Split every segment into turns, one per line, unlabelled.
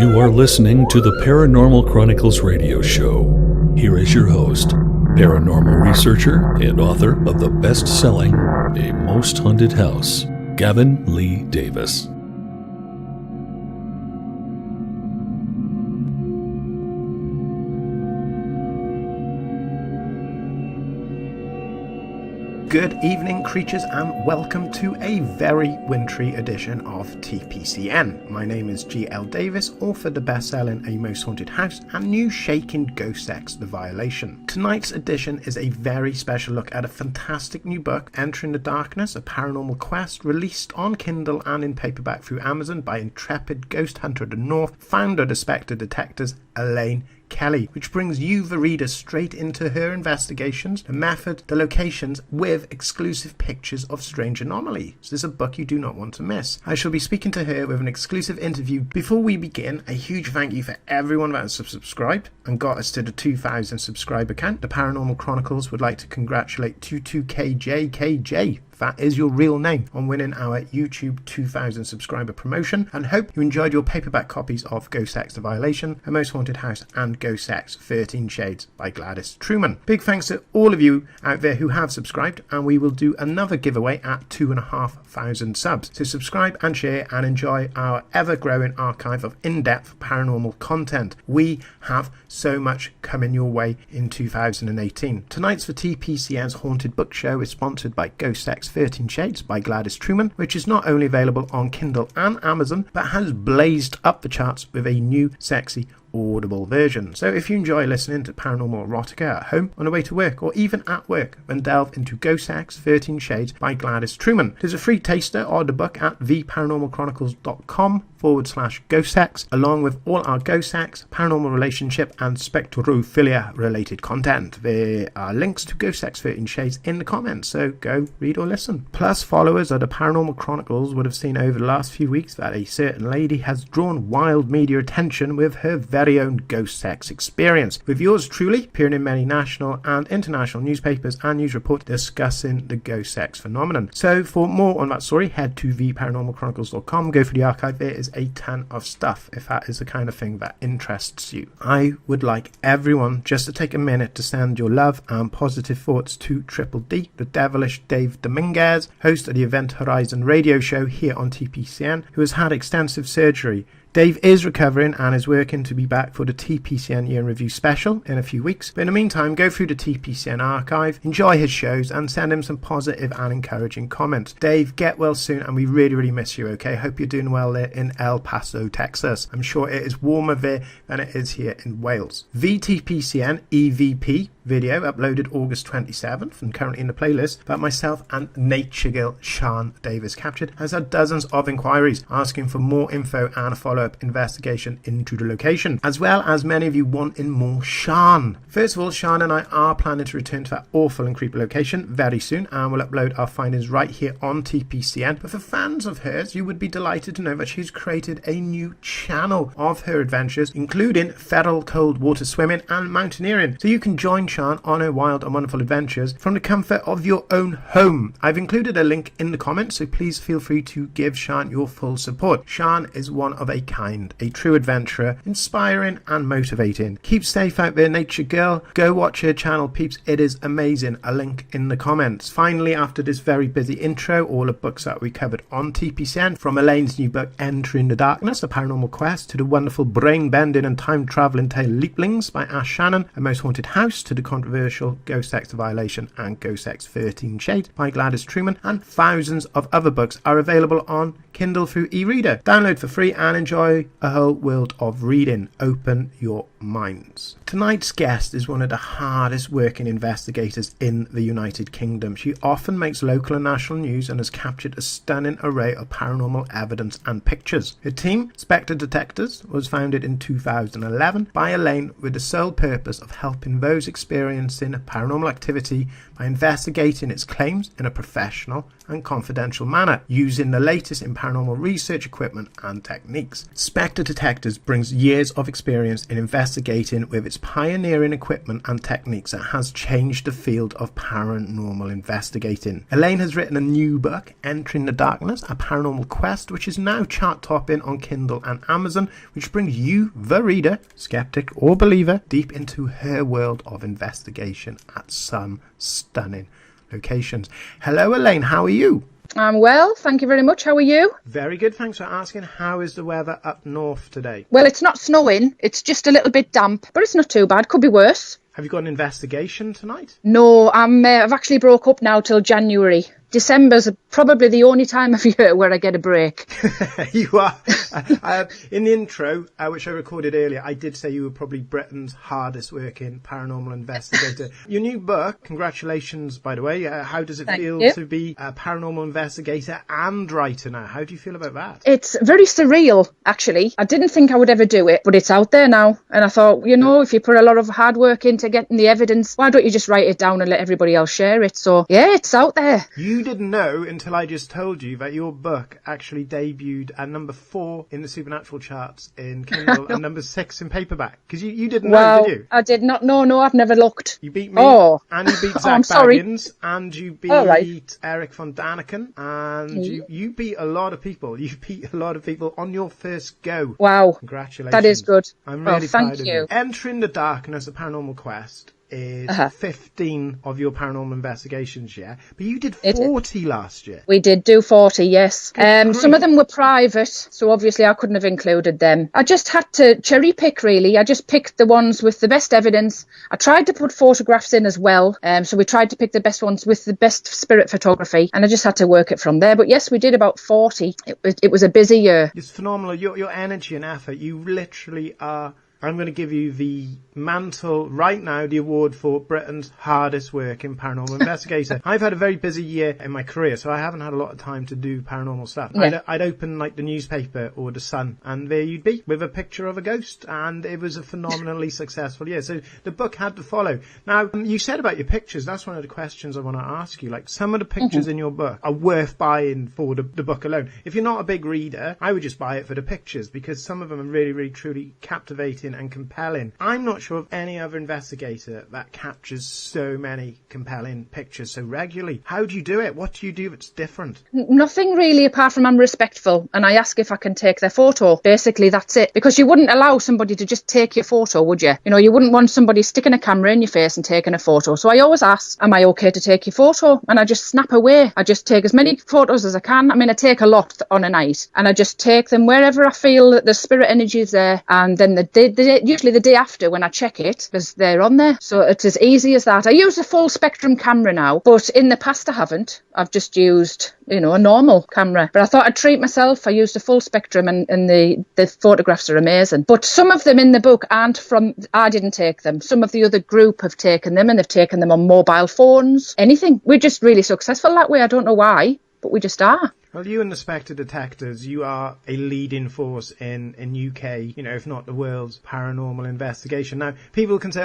You are listening to the Paranormal Chronicles radio show. Here is your host, paranormal researcher and author of the best-selling A Most Haunted House, Gavin Lee Davis.
Good evening, creatures, and welcome to a very wintry edition of TPCN. My name is G L Davies, author of the best-selling A Most Haunted House and new Shaking Ghost Sex, The Violation. Tonight's edition is a very special look at a fantastic new book, Entering the Darkness, A Paranormal Quest, released on Kindle and in paperback through Amazon by intrepid ghost hunter of the North, founder of the Spectre Detectors, Elaine, which brings you, the reader, straight into her investigations, the method, the locations, with exclusive pictures of strange anomalies. This is a book you do not want to miss. I shall be speaking to her with an exclusive interview. Before we begin, a huge thank you for everyone that has subscribed and got us to the 2,000 subscriber count. The Paranormal Chronicles would like to congratulate 22KJKJ. That is your real name, on winning our YouTube 2000 subscriber promotion, and hope you enjoyed your paperback copies of Ghost Sex, The Violation, A Most Haunted House and Ghost Sex 13 Shades by Gladys Truman. Big thanks to all of you out there who have subscribed, and we will do another giveaway at 2,500 subs. So subscribe and share and enjoy our ever-growing archive of in-depth paranormal content. We have so much coming your way in 2018. Tonight's the TPCN's Haunted Book Show is sponsored by Ghost Sex 13 Shades by Gladys Truman, which is not only available on Kindle and Amazon, but has blazed up the charts with a new sexy Audible version. So if you enjoy listening to paranormal erotica at home, on the way to work, or even at work, then delve into Ghost Sex 13 Shades by Gladys Truman. There's a free taster of the book at theparanormalchronicles.com/Ghost Sex, along with all our Ghost Sex, paranormal relationship, and spectrophilia related content. There are links to Ghost Sex 13 Shades in the comments, so go read or listen. Plus, followers of the Paranormal Chronicles would have seen over the last few weeks that a certain lady has drawn wild media attention with her very own ghost sex experience, with yours truly appearing in many national and international newspapers and news reports discussing the ghost sex phenomenon. So for more on that story, head to theparanormalchronicles.com, go for the archive. There is a ton of stuff if that is the kind of thing that interests you. I would like everyone just to take a minute to send your love and positive thoughts to Triple D, the devilish Dave Dominguez, host of the Event Horizon radio show here on TPCN, who has had extensive surgery. Dave is recovering and is working to be back for the TPCN Year in Review Special in a few weeks. But in the meantime, go through the TPCN archive, enjoy his shows, and send him some positive and encouraging comments. Dave, get well soon, and we really, really miss you, okay? Hope you're doing well there in El Paso, Texas. I'm sure it is warmer there than it is here in Wales. The TPCN EVP video uploaded August 27th and currently in the playlist that myself and nature girl Sean Davis captured has had dozens of inquiries asking for more info and a follow-up investigation into the location, as well as many of you wanting more Sean. First of all, Sean and I are planning to return to that awful and creepy location very soon, and we'll upload our findings right here on TPCN. But for fans of hers, you would be delighted to know that she's created a new channel of her adventures, including feral cold water swimming and mountaineering, so you can join Sean on her wild and wonderful adventures from the comfort of your own home. I've included a link in the comments, so please feel free to give Sean your full support. Sean is one of a kind, a true adventurer, inspiring and motivating. Keep safe out there, nature girl. Go watch her channel, peeps. It is amazing. A link in the comments. Finally, after this very busy intro, all the books that we covered on TPCN, from Elaine's new book Entering the Darkness, A Paranormal Quest, to the wonderful brain-bending and time-traveling tale Leaplings by Ash Shannon, A Most Haunted House, to the controversial Ghost Sex, The Violation and Ghost Sex 13 Shades by Gladys Truman, and thousands of other books are available on Kindle through e-reader. Download for free and enjoy a whole world of reading. Open your minds. Tonight's guest is one of the hardest working investigators in the United Kingdom. She often makes local and national news and has captured a stunning array of paranormal evidence and pictures. Her team, Spectre Detectors, was founded in 2011 by Elaine with the sole purpose of helping those experiencing paranormal activity by investigating its claims in a professional and confidential manner, using the latest in paranormal research equipment and techniques. Spectre Detectors brings years of experience in investigating with its pioneering equipment and techniques that has changed the field of paranormal investigating. Elaine has written a new book, Entering the Darkness, A Paranormal Quest, which is now chart-topping on Kindle and Amazon, which brings you, the reader, skeptic or believer, deep into her world of investigation at some stunning locations. Hello, Elaine. How are you?
I'm well, thank you very much. How are you?
Very good. Thanks for asking. How is the weather up north today?
Well, it's not snowing. It's just a little bit damp, but it's not too bad. Could be worse.
Have you got an investigation tonight?
No, I've actually broke up now till January. December's probably the only time of year where I get a break.
You are. In the intro, which I recorded earlier, I did say you were probably Britain's hardest working paranormal investigator. Your new book, congratulations, by the way. How does it feel to be a paranormal investigator and writer now? How do you feel about that?
It's very surreal, actually. I didn't think I would ever do it, but it's out there now. And I thought, if you put a lot of hard work into getting the evidence, why don't you just write it down and let everybody else share it? So, yeah, it's out there.
You didn't know until I just told you that your book actually debuted at number 4 in the Supernatural charts in Kindle and number 6 in paperback. Because you didn't know, did you?
I did not know. No, I've never looked.
You beat me, and you beat Zach Baggins, and you beat Eric von Daniken, and you beat a lot of people. You beat a lot of people on your first go.
Wow.
Congratulations.
That is good.
I'm really proud of
you.
Entering the Darkness, A Paranormal Quest is 15 of your paranormal investigations, yeah? But you did 40 last year.
We did do 40, yes. Some of them were private, so obviously I couldn't have included them. I just had to cherry pick, really. I just picked the ones with the best evidence. I tried to put photographs in as well, so we tried to pick the best ones with the best spirit photography, and I just had to work it from there. But yes, we did about 40. It was a busy year.
It's phenomenal. Your energy and effort, you literally are... I'm going to give you the mantle right now, the award for Britain's hardest working paranormal investigator. I've had a very busy year in my career, so I haven't had a lot of time to do paranormal stuff. Yeah. I'd open like the newspaper or the Sun, and there you'd be with a picture of a ghost, and it was a phenomenally successful year. So the book had to follow. Now, you said about your pictures, that's one of the questions I want to ask you. Like, some of the pictures in your book are worth buying for the book alone. If you're not a big reader, I would just buy it for the pictures, because some of them are really, really, truly captivating and compelling. I'm not sure of any other investigator that captures so many compelling pictures so regularly. How do you do it? What do you do that's different?
Nothing really, apart from I'm respectful and I ask if I can take their photo. Basically, that's it. Because you wouldn't allow somebody to just take your photo, would you? You wouldn't want somebody sticking a camera in your face and taking a photo. So I always ask, am I okay to take your photo? And I just snap away. I just take as many photos as I can. I mean, I take a lot on a night, and I just take them wherever I feel that the spirit energy is there, and then usually the day after when I check it, because they're on there. So it's as easy as that. I use a full spectrum camera now, but in the past I haven't. I've just used, a normal camera. But I thought I'd treat myself. I used a full spectrum, and the photographs are amazing. But some of them in the book aren't I didn't take them. Some of the other group have taken them, and they've taken them on mobile phones. Anything. We're just really successful that way. I don't know why, but we just are.
Well, you and the Spectre Detectors, you are a leading force in UK, if not the world's paranormal investigation. Now, people can say,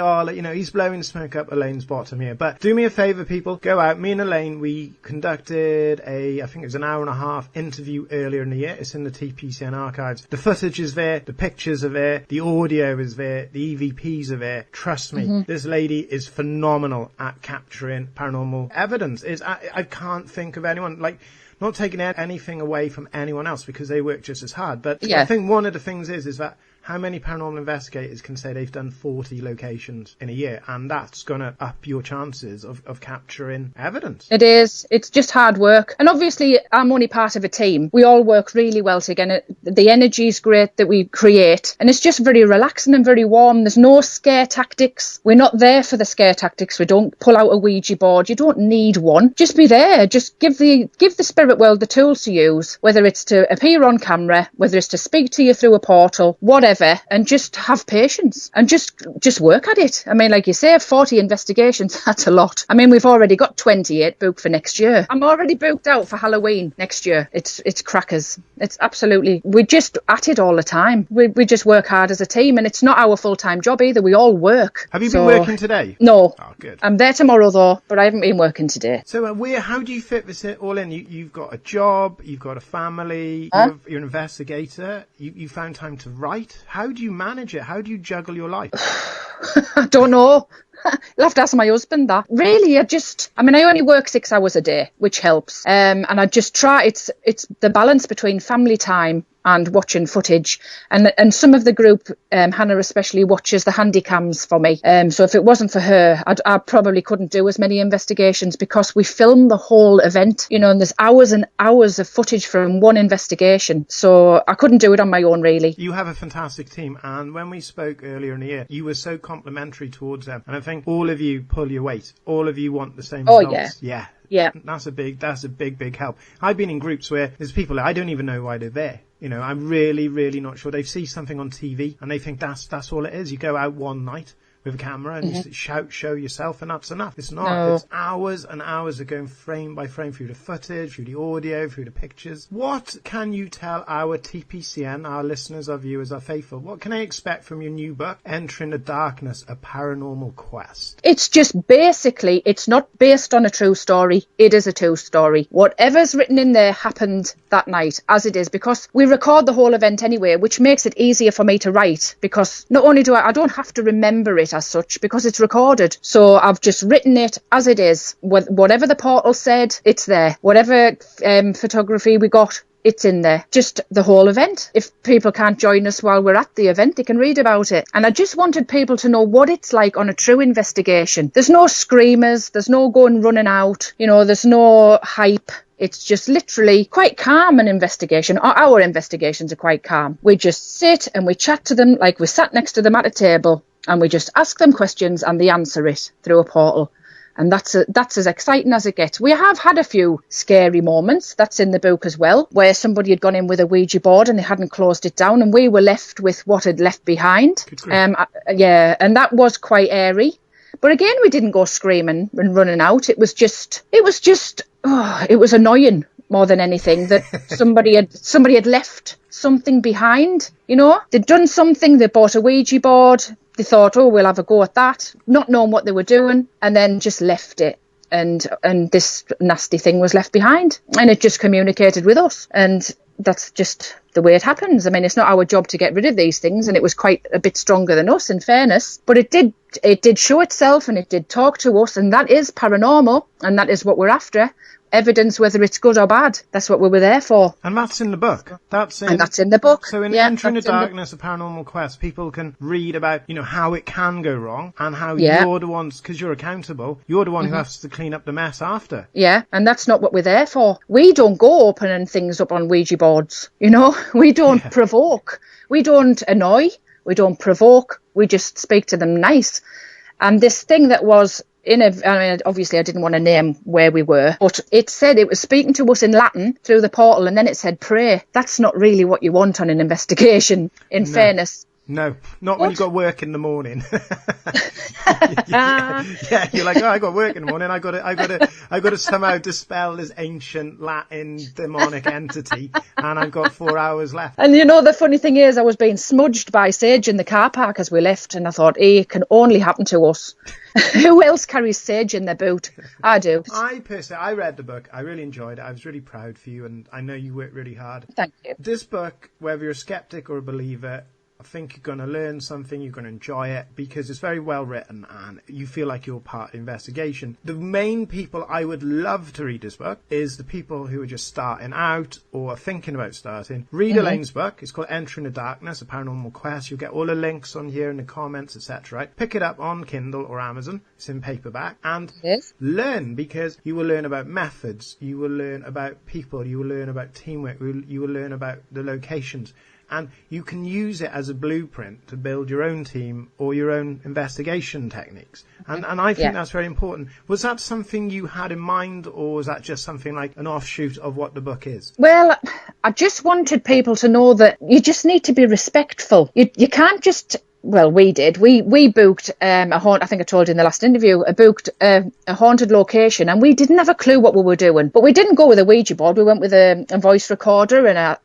he's blowing smoke up Elaine's bottom here. But do me a favour, people. Go out. Me and Elaine, we conducted I think it was an hour and a half interview earlier in the year. It's in the TPCN archives. The footage is there. The pictures are there. The audio is there. The EVPs are there. Trust me, this lady is phenomenal at capturing paranormal evidence. I can't think of anyone, not taking anything away from anyone else, because they work just as hard. But I think one of the things is that how many paranormal investigators can say they've done 40 locations in a year? And that's going to up your chances of capturing evidence.
It is. It's just hard work. And obviously, I'm only part of a team. We all work really well together. The energy is great that we create. And it's just very relaxing and very warm. There's no scare tactics. We're not there for the scare tactics. We don't pull out a Ouija board. You don't need one. Just be there. Just give the spirit world the tools to use, whether it's to appear on camera, whether it's to speak to you through a portal, whatever. clever and just have patience and just work at it. I mean, like you say, 40 investigations, that's a lot. I mean, we've already got 28 booked for next year. I'm already booked out for Halloween next year. It's crackers. It's absolutely, we're just at it all the time. We just work hard as a team, and it's not our full-time job either. We all work.
Have you been working today?
No.
Oh, good.
I'm there tomorrow though, but I haven't been working today.
So how do you fit this all in? You've got a job, you've got a family, you're an investigator, you found time to write. How do you manage it? How do you juggle your life?
I don't know. You'll have to ask my husband that. Really, I only work 6 hours a day, which helps. And I just try, it's the balance between family time and watching footage. And some of the group, Hannah especially, watches the handy cams for me. So if it wasn't for her, I probably couldn't do as many investigations, because we film the whole event, and there's hours and hours of footage from one investigation. So I couldn't do it on my own, really.
You have a fantastic team. And when we spoke earlier in the year, you were so complimentary towards them. And I think all of you pull your weight. All of you want the same results.
Yeah.
Yeah. That's a big help. I've been in groups where there's people that I don't even know why they're there. I'm really, really not sure. They see something on TV and they think that's all it is. You go out one night with a camera and you show yourself, and that's enough. It's not. No. It's hours and hours of going frame by frame through the footage, through the audio, through the pictures. What can you tell our TPCN, our listeners, our viewers, our faithful? What can they expect from your new book, Entering the Darkness, A Paranormal Quest?
It's just basically, it's not based on a true story. It is a true story. Whatever's written in there happened that night, as it is, because we record the whole event anyway, which makes it easier for me to write, because not only do I don't have to remember it as such, because it's recorded. So I've just written it as it is. Whatever the portal said, it's there. Whatever photography we got, it's in there. Just the whole event. If people can't join us while we're at the event, they can read about it. And I just wanted people to know what it's like on a true investigation. There's no screamers, there's no going running out, there's no hype. It's just literally quite calm, an investigation. Our investigations are quite calm. We just sit and we chat to them like we sat next to them at a table, and we just ask them questions and they answer it through a portal. And that's as exciting as it gets. We have had a few scary moments, that's in the book as well, where somebody had gone in with a Ouija board and they hadn't closed it down, and we were left with what had left behind. And that was quite airy. But again, we didn't go screaming and running out. It was annoying more than anything that somebody had left something behind. They'd done something. They bought a Ouija board. They thought, we'll have a go at that, not knowing what they were doing, and then just left it. And this nasty thing was left behind, and it just communicated with us. And that's just the way it happens. I mean, it's not our job to get rid of these things, and it was quite a bit stronger than us, in fairness. But it did show itself, and it did talk to us, and that is paranormal, and that is what we're after. Evidence, whether it's good or bad. That's what we were there for.
And that's in the book. That's in
the book.
So in Entering the Darkness, A Paranormal Quest, people can read about, how it can go wrong, and how you're the ones, because you're accountable, you're the one who has to clean up the mess after.
Yeah, and that's not what we're there for. We don't go opening things up on Ouija boards, We don't provoke. We don't annoy. We don't provoke. We just speak to them nice. And this thing that was obviously I didn't want to name where we were, but it said it was speaking to us in Latin through the portal, and then it said pray. That's not really what you want on an investigation, in fairness.
No, not when you've got work in the morning. yeah, you're like, I got work in the morning. I got to somehow dispel this ancient Latin demonic entity, and I've got 4 hours left.
And the funny thing is, I was being smudged by sage in the car park as we left, and I thought, it can only happen to us. Who else carries sage in their boot? I do.
I read the book. I really enjoyed it. I was really proud for you, and I know you worked really hard.
Thank you.
This book, whether you're a skeptic or a believer, I think you're going to learn something, you're going to enjoy it, because it's very well written and you feel like you're part of the investigation. The main people I would love to read this book is the people who are just starting out or thinking about starting. Read Elaine's book. It's called Entering the Darkness, A Paranormal Quest. You'll get all the links on here in the comments, etc. Right? Pick it up on Kindle or Amazon. It's in paperback. And learn, because you will learn about methods. You will learn about people. You will learn about teamwork. You will learn about the locations. And you can use it as a blueprint to build your own team or your own investigation techniques. And I think that's very important. Was that something you had in mind, or was that just something like an offshoot of what the book is?
Well, I just wanted people to know that you just need to be respectful. You can't just... Well, we did. We booked a haunt. I think I told you in the last interview. I booked a haunted location, and we didn't have a clue what we were doing. But we didn't go with a Ouija board. We went with a voice recorder and a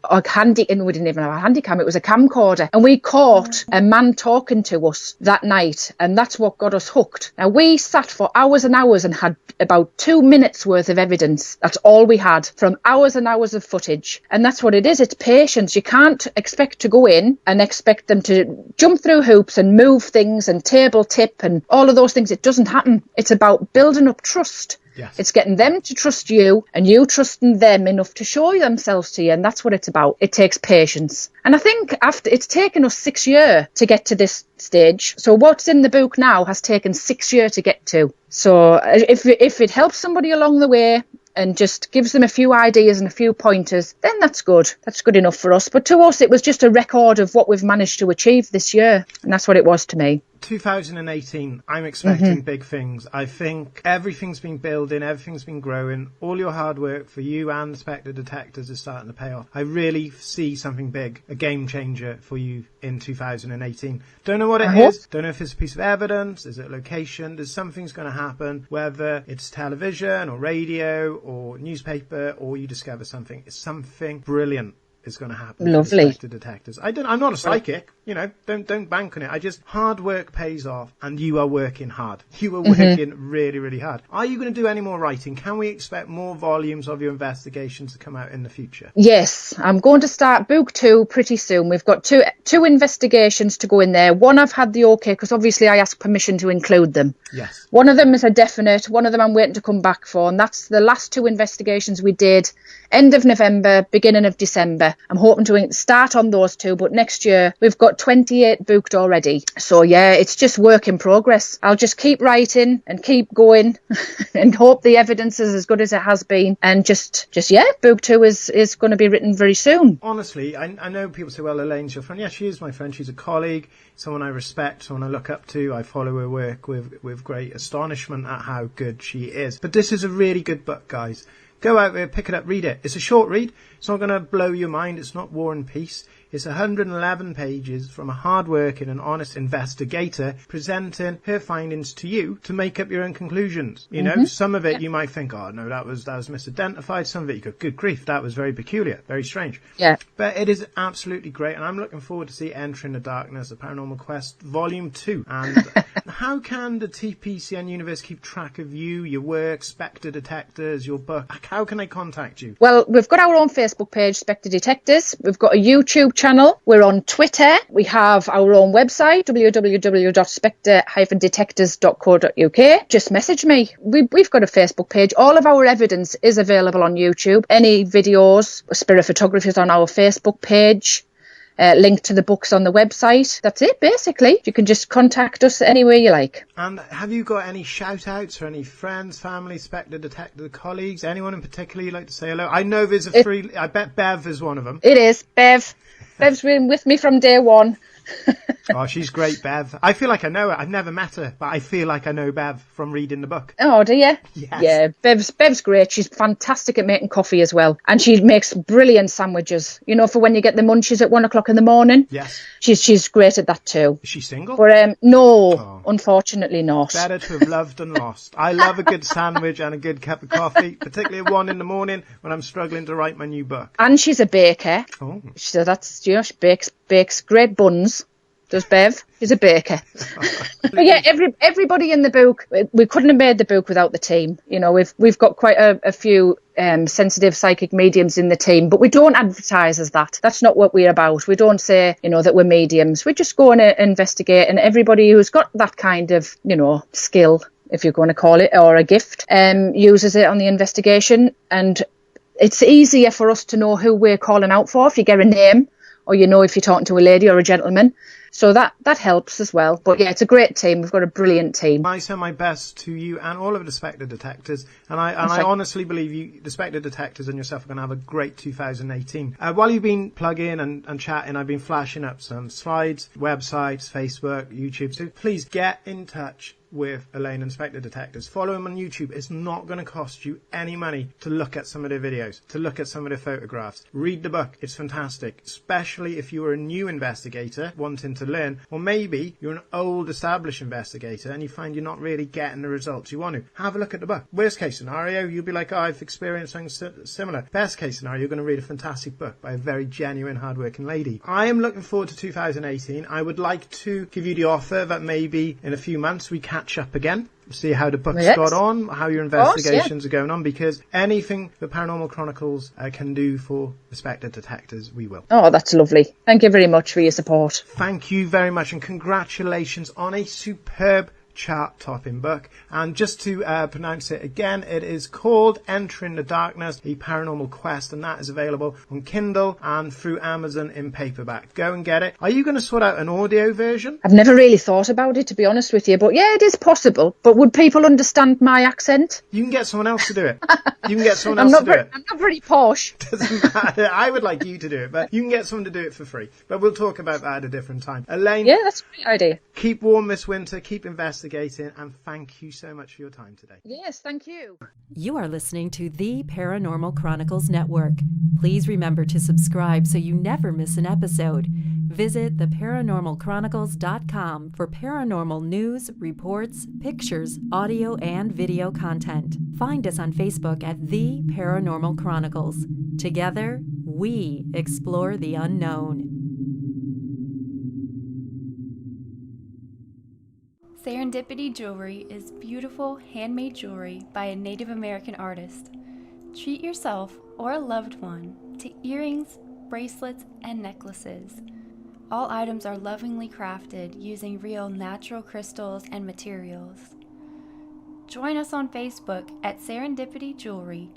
and we didn't even have a handy cam. It was a camcorder, and we caught a man talking to us that night, and that's what got us hooked. Now, we sat for hours and hours and had about 2 minutes worth of evidence. That's all we had, from hours and hours of footage. And that's what it is. It's patience. You can't expect to go in and expect them to jump through hoops and move things and table tip and all of those things. It doesn't happen. It's about building up trust.
Yes.
It's getting them to trust you and you trusting them enough to show themselves to you. And that's what it's about. It takes patience. And I think after it's taken us 6 years to get to this stage. So what's in the book now has taken 6 years to get to. So if it helps somebody along the way and just gives them a few ideas and a few pointers, then that's good. That's good enough for us. But to us, it was just a record of what we've managed to achieve this year. And that's what it was to me.
2018, I'm expecting big things. I think everything's been building, everything's been growing. All your hard work for you and the Spectre Detectors is starting to pay off. I really see something big, a game changer for you in 2018. Don't know what it is. Don't know if it's a piece of evidence. Is it a location? There's something's going to happen, whether it's television or radio or newspaper, or you discover something. It's something brilliant is going to happen.
Lovely.
To Detectors. I'm not a psychic, don't bank on it. Hard work pays off, and you are working hard. You are working really, really hard. Are you going to do any more writing? Can we expect more volumes of your investigations to come out in the future?
Yes, I'm going to start book 2 pretty soon. We've got two investigations to go in there. One I've had the okay, because obviously I asked permission to include them.
Yes.
One of them is a definite, one of them I'm waiting to come back for, and that's the last 2 investigations we did, end of November, beginning of December. I'm hoping to start on those 2, but next year we've got 28 booked already. So yeah, it's just work in progress. I'll just keep writing and keep going and hope the evidence is as good as it has been. And just book 2 is going to be written very soon.
Honestly, I know people say, well, Elaine's your friend. Yeah, she is my friend. She's a colleague, someone I respect, someone I look up to. I follow her work with great astonishment at how good she is. But this is a really good book, guys. Go out there, pick it up, read it. It's a short read. It's not going to blow your mind. It's not War and Peace. It's 111 pages from a hard-working and honest investigator presenting her findings to you to make up your own conclusions. Some of it you might think, oh, no, that was misidentified. Some of it you go, good grief, that was very peculiar, very strange.
Yeah.
But it is absolutely great, and I'm looking forward to see Entering the Darkness, A Paranormal Quest, Volume 2. And how can the TPCN universe keep track of you, your work, Spectre Detectors, your book? How can they contact you?
Well, we've got our own Facebook page, Spectre Detectors. We've got a YouTube channel. We're on Twitter. We have our own website, www.spectre-detectors.co.uk. Just message me. We've got a Facebook page. All of our evidence is available on YouTube. Any videos, spirit photography is on our Facebook page. Link to the books on the website. That's it, basically. You can just contact us anywhere you like.
And have you got any shout-outs for any friends, family, Spectre Detector colleagues? Anyone in particular you'd like to say hello? I know there's I bet Bev is one of them.
It is. Bev. Bev's been with me from day one.
Oh, she's great, Bev. I feel like I know her. I've never met her, but I feel like I know Bev from reading the book.
Oh, do you?
Yes.
Yeah, Bev's great. She's fantastic at making coffee as well. And she makes brilliant sandwiches, for when you get the munchies at 1 o'clock in the morning.
Yes.
She's great at that too.
Is she single?
But no, unfortunately not.
Better to have loved than lost. I love a good sandwich and a good cup of coffee, particularly at 1 in the morning when I'm struggling to write my new book.
And she's a baker.
Oh.
So that's, she bakes great buns. Does Bev? She's a baker. But yeah, everybody in the book, we couldn't have made the book without the team. We've got quite a few sensitive psychic mediums in the team, but we don't advertise as that. That's not what we're about. We don't say, that we're mediums. We just go and investigate, and everybody who's got that kind of, skill, if you're going to call it, or a gift, uses it on the investigation. And it's easier for us to know who we're calling out for if you get a name, or if you're talking to a lady or a gentleman. So that helps as well. But yeah, it's a great team. We've got a brilliant team.
I send my best to you and all of the Spectre Detectors. And I honestly believe you, the Spectre Detectors and yourself are going to have a great 2018. While you've been plugging and chatting, I've been flashing up some slides, websites, Facebook, YouTube. So please get in touch. with Elaine and Spectre Detectors. Follow them on YouTube. It's not going to cost you any money to look at some of their videos, to look at some of their photographs. Read the book. It's fantastic, especially if you are a new investigator wanting to learn, or maybe you're an old established investigator and you find you're not really getting the results you want to. Have a look at the book. Worst case scenario, you'll be like, oh, I've experienced something similar. Best case scenario, you're going to read a fantastic book by a very genuine, hardworking lady. I am looking forward to 2018. I would like to give you the offer that maybe in a few months we catch up again, see how the book's got on, how your investigations are going on, because anything the Paranormal Chronicles can do for respected detectives, we will.
Oh, that's lovely. Thank you very much for your support.
Thank you very much, and congratulations on a superb chart-topping book. And just to pronounce it again, it is called Entering the Darkness, A Paranormal Quest, and that is available on Kindle and through Amazon in paperback. Go and get it. Are you going to sort out an audio version?
I've never really thought about it, to be honest with you, but yeah, it is possible. But would people understand my accent?
You can get someone else to do it. You can get someone else to do it.
I'm not very posh.
Doesn't matter. I would like you to do it, but you can get someone to do it for free. But we'll talk about that at a different time. Elaine,
yeah, that's a great idea.
Keep warm this winter, keep investigating, and thank you so much for your time today.
Yes, thank you.
You are listening to the Paranormal Chronicles Network. Please remember to subscribe so you never miss an episode. Visit theparanormalchronicles.com for paranormal news, reports, pictures, audio, and video content. Find us on Facebook at The Paranormal Chronicles. Together, we explore the unknown.
Serendipity Jewelry is beautiful, handmade jewelry by a Native American artist. Treat yourself or a loved one to earrings, bracelets, and necklaces. All items are lovingly crafted using real natural crystals and materials. Join us on Facebook at Serendipity Jewelry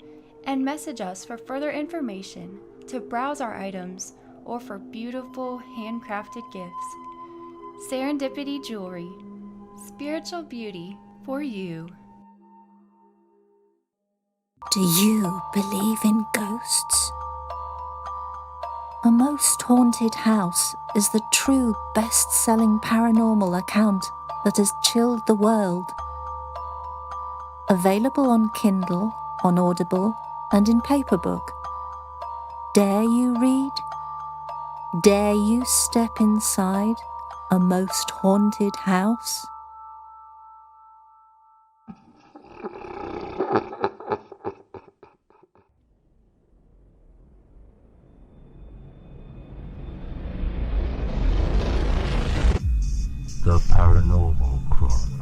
and message us for further information, to browse our items, or for beautiful handcrafted gifts. Serendipity Jewelry. Spiritual beauty for you.
Do you believe in ghosts? A Most Haunted House is the true best-selling paranormal account that has chilled the world. Available on Kindle, on Audible, and in paperbook. Dare you read? Dare you step inside a most haunted house?
The Paranormal Chronicles.